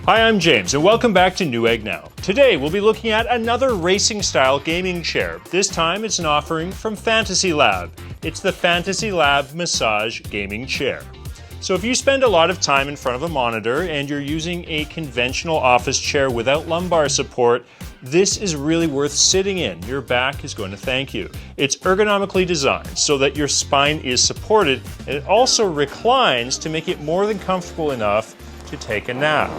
Hi, I'm James and welcome back to Newegg Now. Today we'll be looking at another racing style gaming chair. This time it's an offering from FANTASYLAB. It's the FANTASYLAB Massage Gaming Chair. So if you spend a lot of time in front of a monitor and you're using a conventional office chair without lumbar support, this is really worth sitting in. Your back is going to thank you. It's ergonomically designed so that your spine is supported, and it also reclines to make it more than comfortable enough to take a nap.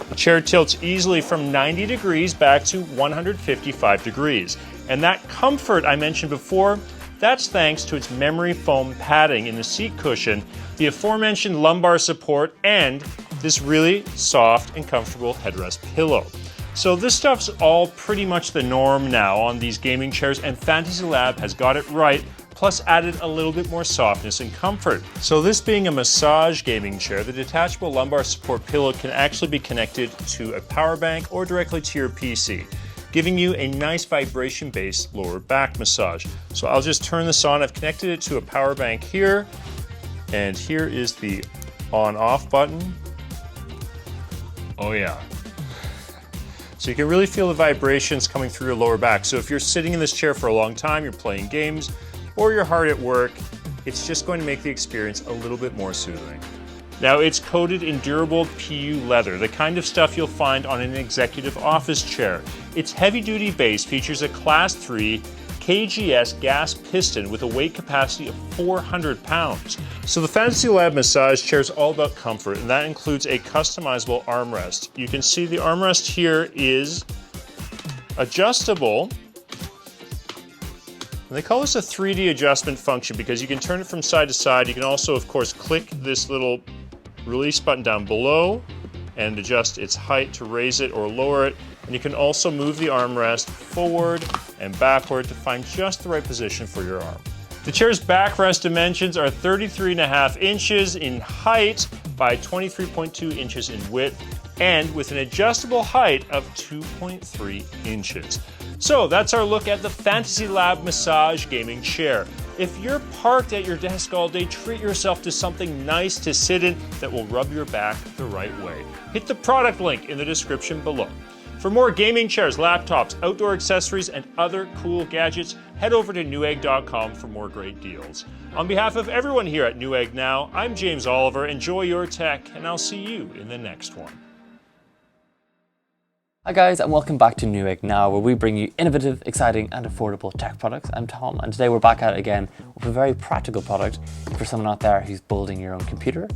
The chair tilts easily from 90 degrees back to 155 degrees. And that comfort I mentioned before, that's thanks to its memory foam padding in the seat cushion, the aforementioned lumbar support, and this really soft and comfortable headrest pillow. So this stuff's all pretty much the norm now on these gaming chairs, and FANTASYLAB has got it right, plus added a little bit more softness and comfort. So this being a massage gaming chair, the detachable lumbar support pillow can actually be connected to a power bank or directly to your PC, giving you a nice vibration-based lower back massage. So I'll just turn this on. I've connected it to a power bank here, and here is the on-off button. Oh yeah. So you can really feel the vibrations coming through your lower back. So if you're sitting in this chair for a long time, you're playing games, or you're hard at work, it's just going to make the experience a little bit more soothing. Now it's coated in durable PU leather, the kind of stuff you'll find on an executive office chair. Its heavy-duty base features a Class 3 KGS gas piston with a weight capacity of 400 pounds. So the FANTASYLAB massage chair is all about comfort, and that includes a customizable armrest. You can see the armrest here is adjustable. And they call this a 3D adjustment function because you can turn it from side to side. You can also, of course, click this little release button down below and adjust its height to raise it or lower it. And you can also move the armrest forward and backward to find just the right position for your arm. The chair's backrest dimensions are 33.5 inches in height by 23.2 inches in width, and with an adjustable height of 2.3 inches. So that's our look at the FANTASYLAB Massage Gaming Chair. If you're parked at your desk all day, treat yourself to something nice to sit in that will rub your back the right way. Hit the product link in the description below. For more gaming chairs, laptops, outdoor accessories, and other cool gadgets, head over to Newegg.com for more great deals. On behalf of everyone here at Newegg Now, I'm James Oliver. Enjoy your tech, and I'll see you in the next one. Hi guys, and welcome back to Newegg Now, where we bring you innovative, exciting and affordable tech products. I'm Tom, and today we're back at it again with a very practical product for someone out there who's building your own computer.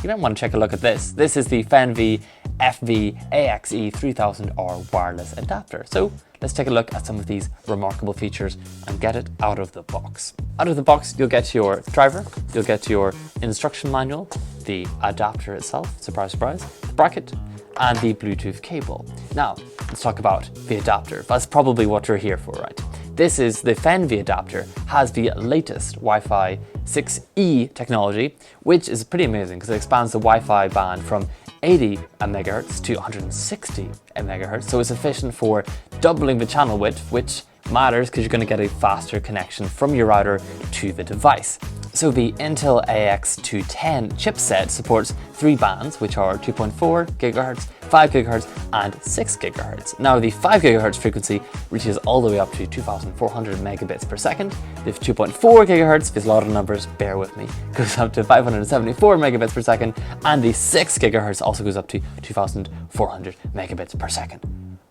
You might want to take a look at this. This is the Fenvi FV-AXE3000R Wireless Adapter. So let's take a look at some of these remarkable features and get it out of the box. Out of the box, you'll get your driver, you'll get your instruction manual, the adapter itself, surprise, surprise, the bracket, and the Bluetooth cable. Now, let's talk about the adapter. That's probably what you're here for, right? This is the Fenvi adapter, has the latest Wi-Fi 6E technology, which is pretty amazing because it expands the Wi-Fi band from 80 MHz to 160 MHz. So it's efficient for doubling the channel width, which matters because you're going to get a faster connection from your router to the device. So the Intel AX210 chipset supports 3 bands, which are 2.4 GHz, 5 GHz, and 6 GHz. Now the 5 GHz frequency reaches all the way up to 2,400 megabits per second. The 2.4 GHz, there's a lot of numbers, bear with me, goes up to 574 megabits per second, and the 6 GHz also goes up to 2,400 megabits per second.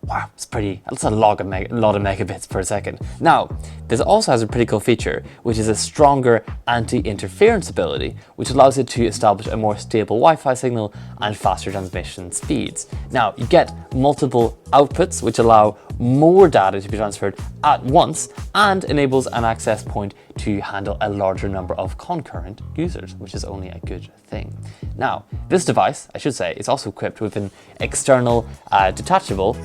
Wow, that's a lot of megabits per second. Now, this also has a pretty cool feature, which is a stronger anti-interference ability, which allows it to establish a more stable Wi-Fi signal and faster transmission speeds. Now, you get multiple outputs, which allow more data to be transferred at once and enables an access point to handle a larger number of concurrent users, which is only a good thing. Now, this device, I should say, is also equipped with an external detachable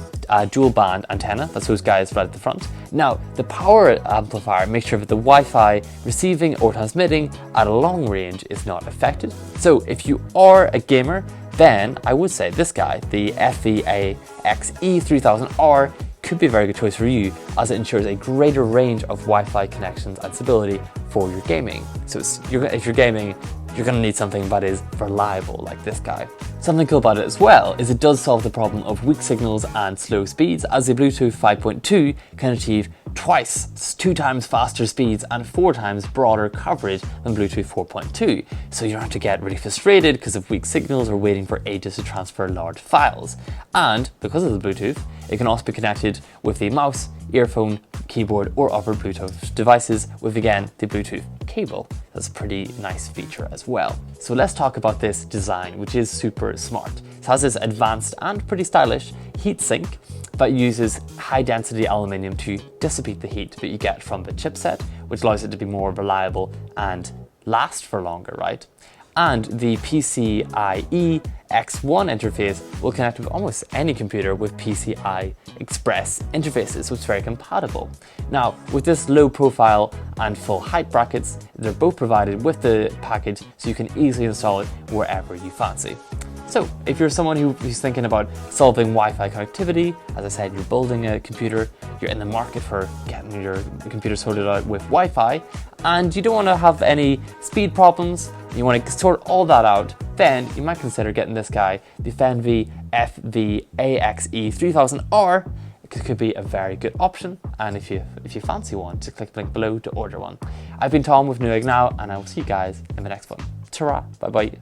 dual band antenna. That's those guys right at the front. Now, the power amplifier makes sure that the Wi-Fi receiving or transmitting at a long range is not affected. So if you are a gamer, then I would say this guy, the FV-AXE3000R, could be a very good choice for you, as it ensures a greater range of Wi-Fi connections and stability for your gaming. So if you're gaming you're going to need something that is reliable like this guy. Something cool about it as well is it does solve the problem of weak signals and slow speeds, as the Bluetooth 5.2 can achieve twice, 2 times faster speeds and 4 times broader coverage than Bluetooth 4.2. So you don't have to get really frustrated because of weak signals or waiting for ages to transfer large files. And because of the Bluetooth, it can also be connected with the mouse, earphone, keyboard, or other Bluetooth devices with, again, the Bluetooth cable. That's a pretty nice feature as well. So let's talk about this design, which is super smart. It has this advanced and pretty stylish heatsink that uses high density aluminium to dissipate the heat that you get from the chipset, which allows it to be more reliable and last for longer, right? And the PCIe X1 interface will connect with almost any computer with PCI Express interfaces, so it's very compatible. Now, with this low profile and full height brackets, they're both provided with the package, so you can easily install it wherever you fancy. So if you're someone who's thinking about solving Wi-Fi connectivity, as I said, you're building a computer, you're in the market for getting your computer sorted out with Wi-Fi, and you don't want to have any speed problems, you want to sort all that out, then you might consider getting this guy, the Fenvi FV-AXE3000R. It could be a very good option, and if you fancy one, just click the link below to order one. I've been Tom with Newegg Now, and I will see you guys in the next one. Ta-ra, bye-bye.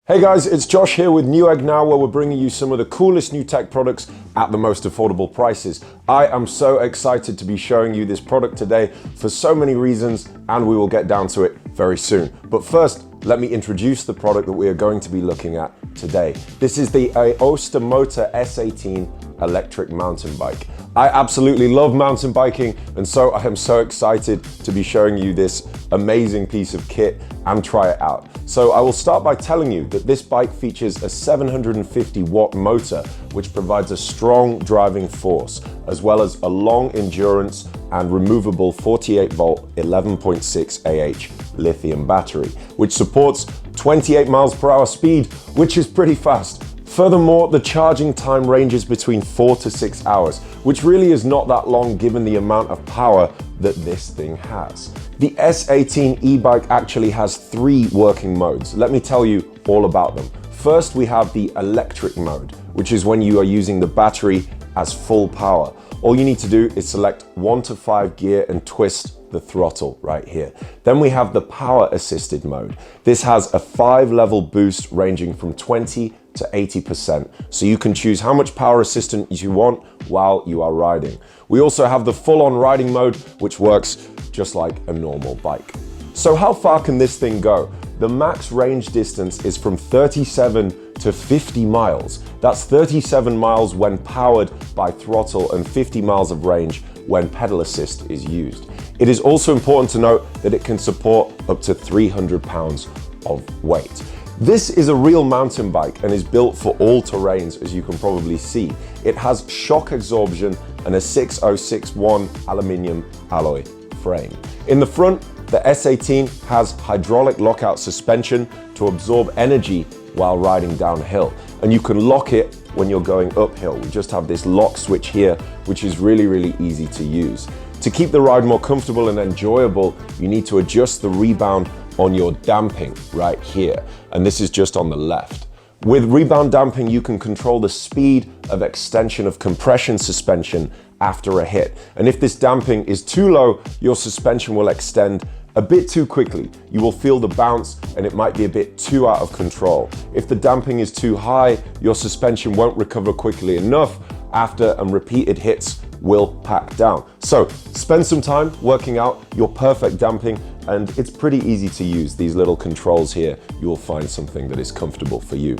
Hey guys, it's Josh here with Newegg Now, where we're bringing you some of the coolest new tech products at the most affordable prices. I am so excited to be showing you this product today for so many reasons, and we will get down to it very soon. But first, let me introduce the product that we are going to be looking at today. This is the AOSTIRMOTOR S18 Electric Mountain Bike. I absolutely love mountain biking, and so I am so excited to be showing you this amazing piece of kit and try it out. So I will start by telling you that this bike features a 750 watt motor, which provides a strong driving force, as well as a long endurance and removable 48 volt 11.6 Ah lithium battery, which supports 28 miles per hour speed, which is pretty fast. Furthermore, the charging time ranges between 4 to 6 hours, which really is not that long given the amount of power that this thing has. The S18 e-bike actually has 3 working modes. Let me tell you all about them. First, we have the electric mode, which is when you are using the battery as full power. All you need to do is select 1 to 5 gear and twist the throttle right here. Then we have the power assisted mode. This has a 5-level boost ranging from 20 to 80%, so you can choose how much power assistance you want while you are riding. We also have the full-on riding mode, which works just like a normal bike. So how far can this thing go? The max range distance is from 37 to 50 miles. That's 37 miles when powered by throttle and 50 miles of range when pedal assist is used. It is also important to note that it can support up to 300 pounds of weight. This is a real mountain bike and is built for all terrains, as you can probably see. It has shock absorption and a 6061 aluminium alloy frame. In the front, the S18 has hydraulic lockout suspension to absorb energy while riding downhill, and you can lock it when you're going uphill. We just have this lock switch here, which is really easy to use. To keep the ride more comfortable and enjoyable, you need to adjust the rebound on your damping right here, and this is just on the left. With rebound damping, you can control the speed of extension of compression suspension after a hit, and if this damping is too low, your suspension will extend a bit too quickly. You will feel the bounce and it might be a bit too out of control. If the damping is too high, your suspension won't recover quickly enough after, and repeated hits will pack down. So spend some time working out your perfect damping, and it's pretty easy to use. These little controls here, you will find something that is comfortable for you.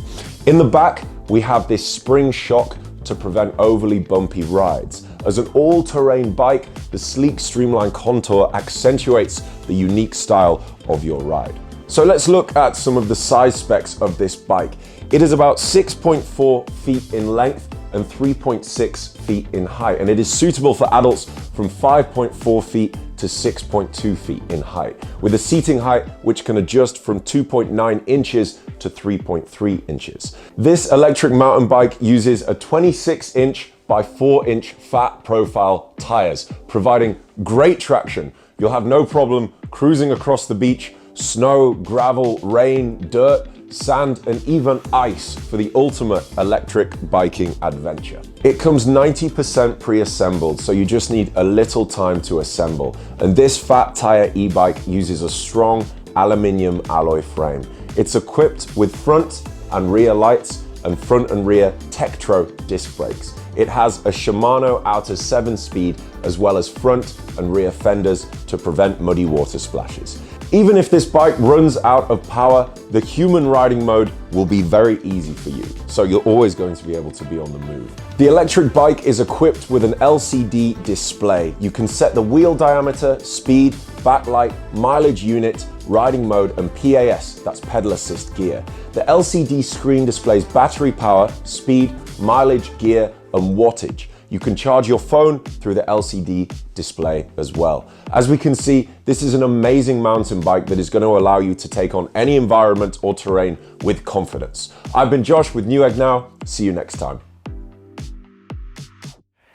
In the back, we have this spring shock to prevent overly bumpy rides. As an all-terrain bike, the sleek streamlined contour accentuates the unique style of your ride. So let's look at some of the size specs of this bike. It is about 6.4 feet in length and 3.6 feet in height, and it is suitable for adults from 5.4 feet to 6.2 feet in height, with a seating height which can adjust from 2.9 inches to 3.3 inches. This electric mountain bike uses a 26-inch by 4-inch fat profile tires, providing great traction. You'll have no problem cruising across the beach snow, gravel, rain, dirt, sand, and even ice for the ultimate electric biking adventure. It comes 90% pre-assembled, so you just need a little time to assemble. And this fat tire e-bike uses a strong aluminium alloy frame. It's equipped with front and rear lights and front and rear Tektro disc brakes. It has a Shimano Outer 7-speed as well as front and rear fenders to prevent muddy water splashes. Even if this bike runs out of power, the human riding mode will be very easy for you, so you're always going to be able to be on the move. The electric bike is equipped with an LCD display. You can set the wheel diameter, speed, backlight, mileage unit, riding mode, and PAS, that's pedal assist gear. The LCD screen displays battery power, speed, mileage, gear, and wattage. You can charge your phone through the LCD display as well. As we can see, this is an amazing mountain bike that is going to allow you to take on any environment or terrain with confidence. I've been Josh with Newegg Now. See you next time.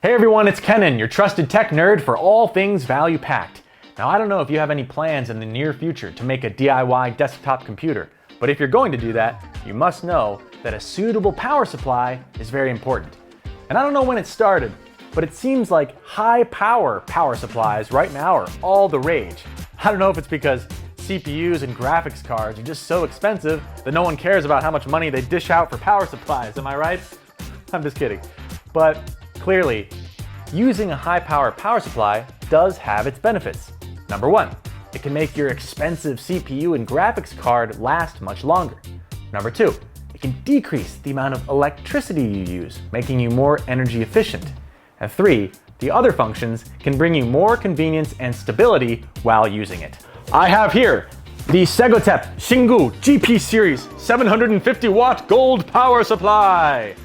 Hey everyone, it's Kenan, your trusted tech nerd for all things value packed. Now I don't know if you have any plans in the near future to make a DIY desktop computer, but if you're going to do that, you must know that a suitable power supply is very important. And I don't know when it started, but it seems like high power supplies right now are all the rage. I don't know if it's because CPUs and graphics cards are just so expensive that no one cares about how much money they dish out for power supplies, am I right? I'm just kidding. But clearly, using a high power supply does have its benefits. Number one, it can make your expensive CPU and graphics card last much longer. Number two, it can decrease the amount of electricity you use, making you more energy efficient. And three, the other functions can bring you more convenience and stability while using it. I have here the Segotep Shingu GP Series 750 watt gold power supply.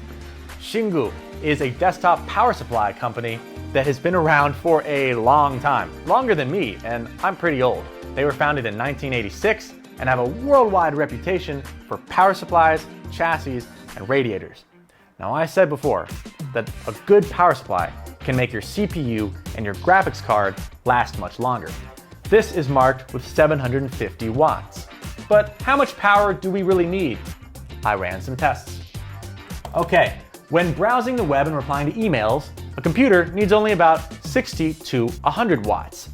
Shingu is a desktop power supply company that has been around for a long time, longer than me, and I'm pretty old. They were founded in 1986 and have a worldwide reputation for power supplies, chassis, and radiators. Now, I said before that a good power supply can make your CPU and your graphics card last much longer. This is marked with 750 watts. But how much power do we really need? I ran some tests. Okay, when browsing the web and replying to emails, a computer needs only about 60 to 100 watts.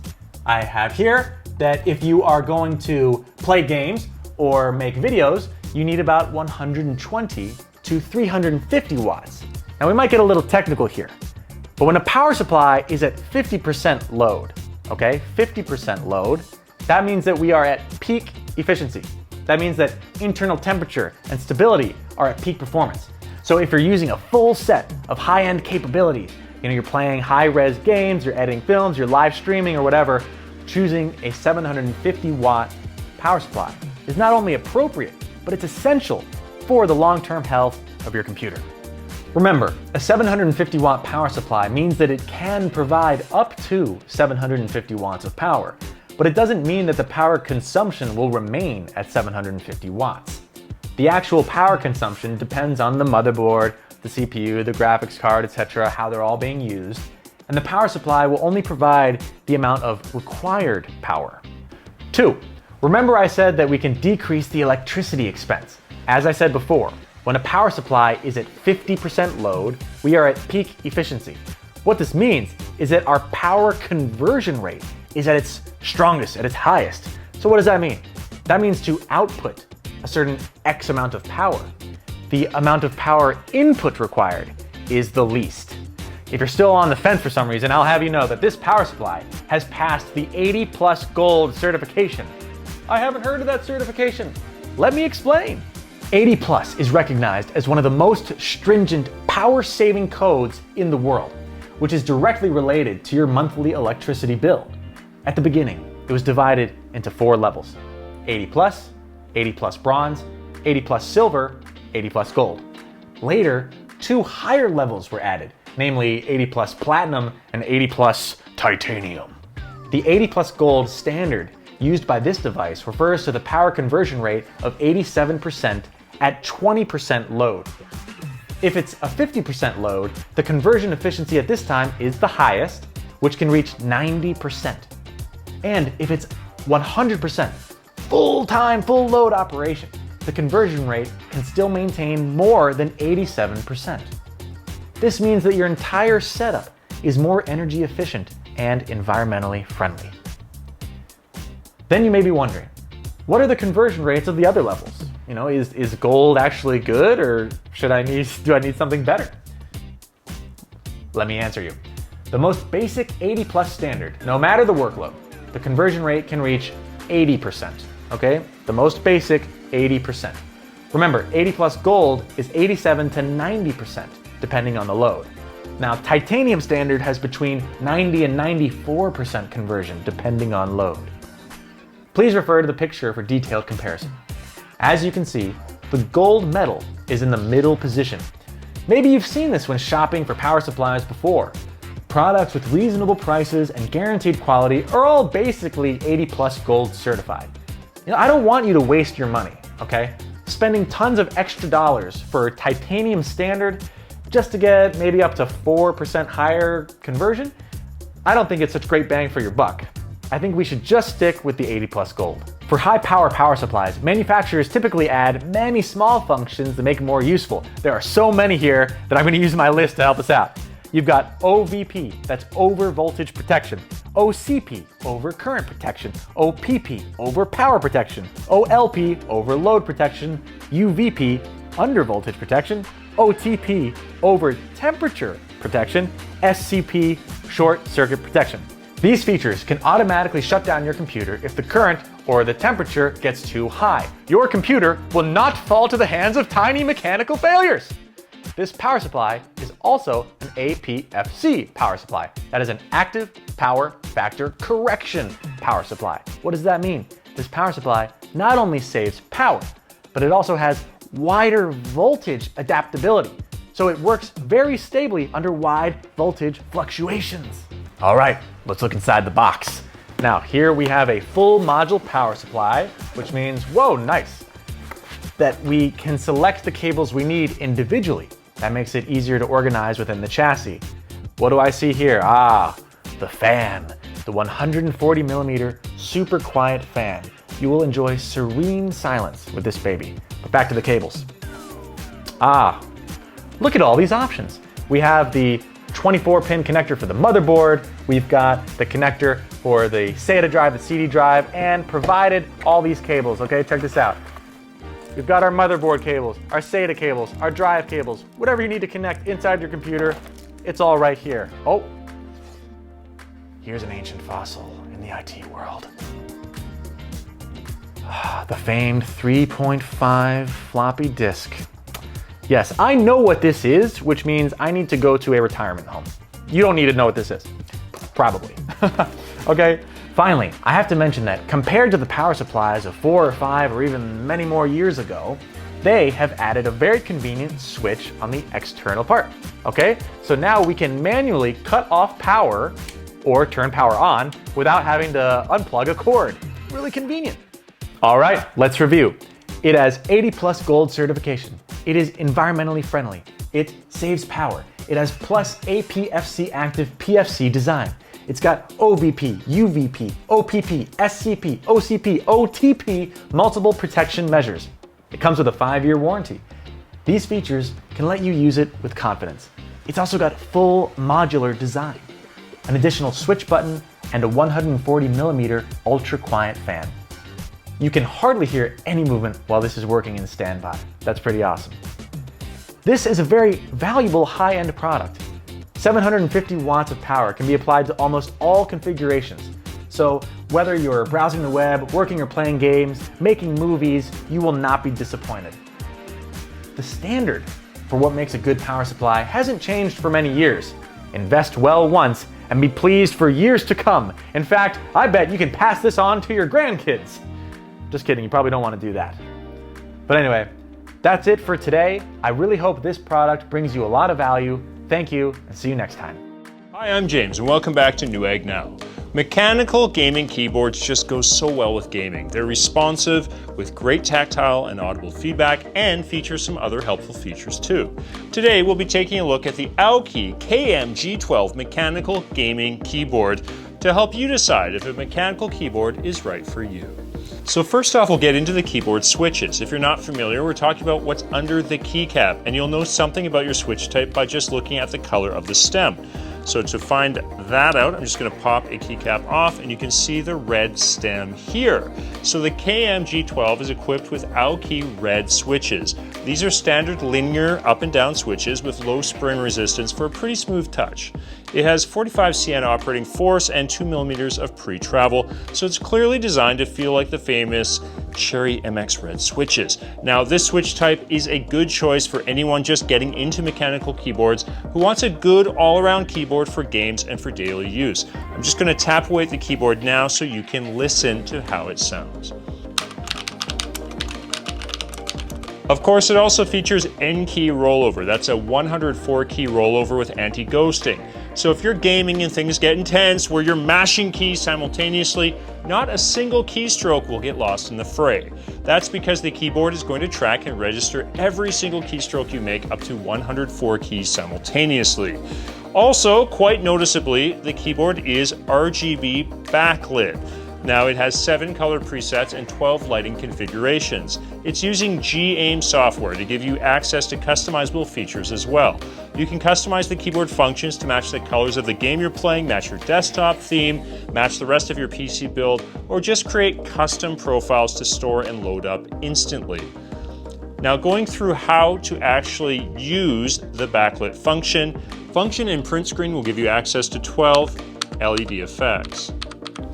I have here that if you are going to play games or make videos, you need about 120 to 350 watts. Now we might get a little technical here, but when a power supply is at 50% load, okay, 50% load, that means that we are at peak efficiency. That means that internal temperature and stability are at peak performance. So if you're using a full set of high-end capabilities, you're playing high-res games, you're editing films, you're live streaming or whatever, choosing a 750 watt power supply is not only appropriate, but it's essential for the long-term health of your computer. Remember, a 750 watt power supply means that it can provide up to 750 watts of power, but it doesn't mean that the power consumption will remain at 750 watts. The actual power consumption depends on the motherboard, the CPU, the graphics card, etc., how they're all being used, and the power supply will only provide the amount of required power. 2. Remember I said that we can decrease the electricity expense. As I said before, when a power supply is at 50% load, we are at peak efficiency. What this means is that our power conversion rate is at its strongest, at its highest. So what does that mean? That means to output a certain X amount of power, the amount of power input required is the least. If you're still on the fence for some reason, I'll have you know that this power supply has passed the 80+ gold certification. I haven't heard of that certification. Let me explain. 80+ is recognized as one of the most stringent power-saving codes in the world, which is directly related to your monthly electricity bill. At the beginning, it was divided into 4 levels: 80+, 80+ bronze, 80+ silver, 80+ gold. Later, 2 higher levels were added, namely 80+ platinum and 80+ titanium. The 80+ gold standard used by this device refers to the power conversion rate of 87% at 20% load. If it's a 50% load, the conversion efficiency at this time is the highest, which can reach 90%. And if it's 100%, full-time, full load operation, the conversion rate can still maintain more than 87%. This means that your entire setup is more energy efficient and environmentally friendly. Then you may be wondering, what are the conversion rates of the other levels? You know, is gold actually good, or do I need something better? Let me answer you. The most basic 80 plus standard, no matter the workload, the conversion rate can reach 80%, okay? The most basic, 80%. Remember, 80 plus gold is 87 to 90%, depending on the load. Now, titanium standard has between 90 and 94% conversion, depending on load. Please refer to the picture for detailed comparison. As you can see, the gold metal is in the middle position. Maybe you've seen this when shopping for power supplies before. Products with reasonable prices and guaranteed quality are all basically 80 plus gold certified. You know, I don't want you to waste your money, okay? Spending tons of extra dollars for titanium standard just to get maybe up to 4% higher conversion, I don't think it's such great bang for your buck. I think we should just stick with the 80 plus gold. For high power supplies, manufacturers typically add many small functions to make it more useful. There are so many here that I'm going to use my list to help us out. You've got OVP, that's over voltage protection. OCP, over current protection. OPP, over power protection. OLP, over load protection. UVP, under voltage protection. OTP, over temperature protection. SCP, short circuit protection. These features can automatically shut down your computer if the current or the temperature gets too high. Your computer will not fall to the hands of tiny mechanical failures. This power supply is also an APFC power supply. That is an active power factor correction power supply. What does that mean? This power supply not only saves power, but it also has wider voltage adaptability. So it works very stably under wide voltage fluctuations. All right, let's look inside the box. Now here we have a full module power supply, which means, whoa, nice, that we can select the cables we need individually. That makes it easier to organize within the chassis. What do I see here? Ah, the fan, the 140 millimeter super quiet fan. You will enjoy serene silence with this baby. But back to the cables. Ah, look at all these options. We have the 24-pin connector for the motherboard. We've got the connector for the SATA drive, the CD drive, and provided all these cables. Okay, check this out. We've got our motherboard cables, our SATA cables, our drive cables, whatever you need to connect inside your computer, it's all right here. Oh, here's an ancient fossil in the IT world. The famed 3.5 floppy disk. Yes, I know what this is, which means I need to go to a retirement home. You don't need to know what this is. Probably. Okay, finally, I have to mention that compared to the power supplies of 4 or 5 or even many more years ago, they have added a very convenient switch on the external part. Okay, so now we can manually cut off power or turn power on without having to unplug a cord. Really convenient. All right, let's review. It has 80 plus gold certification. It is environmentally friendly. It saves power. It has plus APFC active PFC design. It's got OVP, UVP, OPP, SCP, OCP, OTP, multiple protection measures. It comes with a 5-year warranty. These features can let you use it with confidence. It's also got full modular design, an additional switch button, and a 140 millimeter ultra quiet fan. You can hardly hear any movement while this is working in standby. That's pretty awesome. This is a very valuable high-end product. 750 watts of power can be applied to almost all configurations. So whether you're browsing the web, working or playing games, making movies, you will not be disappointed. The standard for what makes a good power supply hasn't changed for many years. Invest well once and be pleased for years to come. In fact, I bet you can pass this on to your grandkids. Just kidding, you probably don't want to do that. But anyway, that's it for today. I really hope this product brings you a lot of value. Thank you, and see you next time. Hi, I'm James, and welcome back to Newegg Now. Mechanical gaming keyboards just go so well with gaming. They're responsive, with great tactile and audible feedback, and feature some other helpful features too. Today, we'll be taking a look at the Aoki KMG12 mechanical gaming keyboard to help you decide if a mechanical keyboard is right for you. So first off, we'll get into the keyboard switches. If you're not familiar, we're talking about what's under the keycap, and you'll know something about your switch type by just looking at the color of the stem. So to find that out, I'm just going to pop a keycap off, and you can see the red stem here. So the KMG12 is equipped with Aoki red switches. These are standard linear up and down switches with low spring resistance for a pretty smooth touch. It has 45 CN operating force and 2 millimeters of pre-travel, so it's clearly designed to feel like the famous Cherry MX Red switches. Now, this switch type is a good choice for anyone just getting into mechanical keyboards who wants a good all-around keyboard for games and for daily use. I'm just going to tap away at the keyboard now so you can listen to how it sounds. Of course, it also features N-key rollover. That's a 104 key rollover with anti-ghosting. So if you're gaming and things get intense where you're mashing keys simultaneously, not a single keystroke will get lost in the fray. That's because the keyboard is going to track and register every single keystroke you make up to 104 keys simultaneously. Also, quite noticeably, the keyboard is RGB backlit. Now it has 7 color presets and 12 lighting configurations. It's using G-Aim software to give you access to customizable features as well. You can customize the keyboard functions to match the colors of the game you're playing, match your desktop theme, match the rest of your PC build, or just create custom profiles to store and load up instantly. Now going through how to actually use the backlit function and print screen will give you access to 12 LED effects.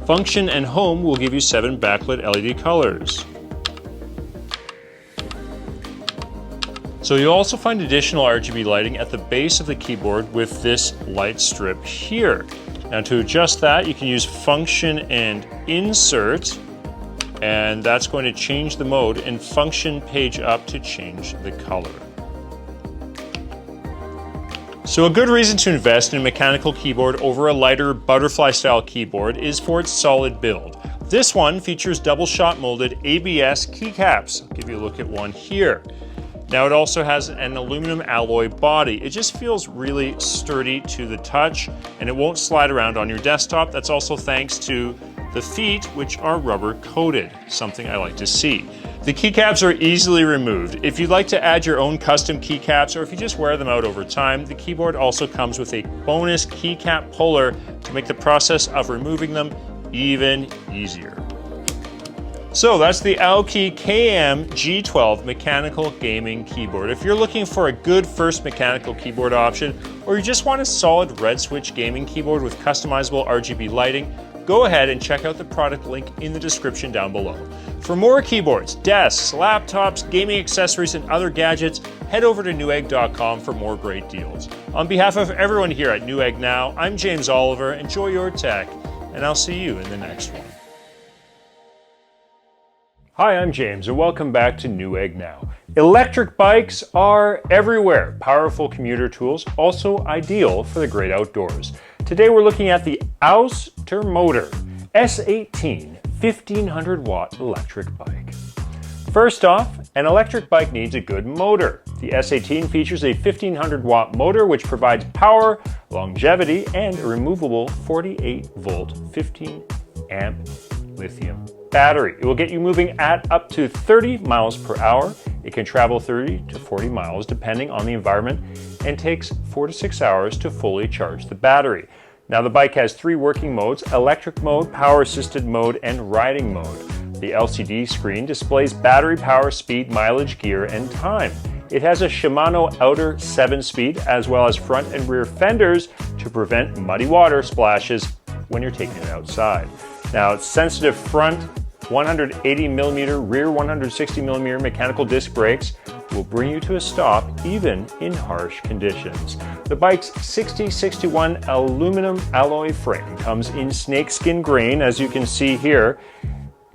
Function and home will give you 7 backlit LED colors. So you'll also find additional RGB lighting at the base of the keyboard with this light strip here. Now to adjust that, you can use function and insert, and that's going to change the mode, and function page up to change the color. So a good reason to invest in a mechanical keyboard over a lighter butterfly style keyboard is for its solid build. This one features double shot molded ABS keycaps. I'll give you a look at one here. Now it also has an aluminum alloy body. It just feels really sturdy to the touch, and it won't slide around on your desktop. That's also thanks to the feet, which are rubber coated, something I like to see. The keycaps are easily removed. If you'd like to add your own custom keycaps, or if you just wear them out over time, the keyboard also comes with a bonus keycap puller to make the process of removing them even easier. So that's the Aoki KM-G12 mechanical gaming keyboard. If you're looking for a good first mechanical keyboard option, or you just want a solid red switch gaming keyboard with customizable RGB lighting, go ahead and check out the product link in the description down below. For more keyboards, desks, laptops, gaming accessories, and other gadgets, head over to Newegg.com for more great deals. On behalf of everyone here at Newegg Now, I'm James Oliver. Enjoy your tech, and I'll see you in the next one. Hi, I'm James, and welcome back to Newegg Now. Electric bikes are everywhere. Powerful commuter tools, also ideal for the great outdoors. Today we're looking at the AOSTIRMOTOR S18 1500W Electric Bike. First off, an electric bike needs a good motor. The S18 features a 1500-watt motor which provides power, longevity, and a removable 48-volt 15-amp lithium battery. It will get you moving at up to 30 miles per hour. It can travel 30 to 40 miles depending on the environment and takes 4 to 6 hours to fully charge the battery. Now the bike has 3 working modes: electric mode, power assisted mode, and riding mode. The LCD screen displays battery power, speed, mileage, gear, and time. It has a Shimano outer 7-speed as well as front and rear fenders to prevent muddy water splashes when you're taking it outside. Now it's sensitive front 180mm, rear 160mm mechanical disc brakes will bring you to a stop even in harsh conditions. The bike's 6061 aluminum alloy frame comes in snakeskin green, as you can see here.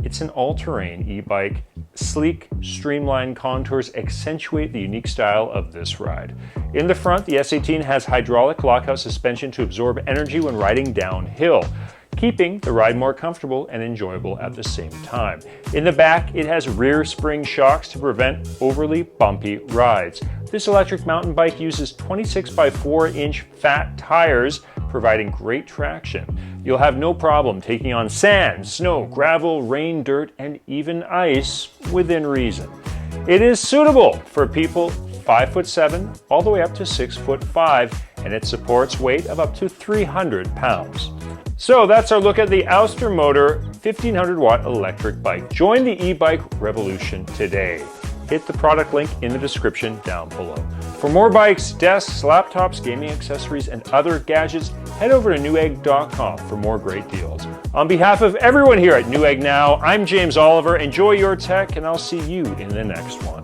It's an all-terrain e-bike. Sleek, streamlined contours accentuate the unique style of this ride. In the front, the S18 has hydraulic lockout suspension to absorb energy when riding downhill, keeping the ride more comfortable and enjoyable at the same time. In the back, it has rear spring shocks to prevent overly bumpy rides. This electric mountain bike uses 26 by 4 inch fat tires providing great traction. You'll have no problem taking on sand, snow, gravel, rain, dirt, and even ice within reason. It is suitable for people 5'7" all the way up to 6'5", and it supports weight of up to 300 pounds. So that's our look at the AOSTIRMOTOR 1500W Electric Bike. Join the e-bike revolution today. Hit the product link in the description down below. For more bikes, desks, laptops, gaming accessories, and other gadgets, head over to Newegg.com for more great deals. On behalf of everyone here at Newegg Now, I'm James Oliver. Enjoy your tech, and I'll see you in the next one.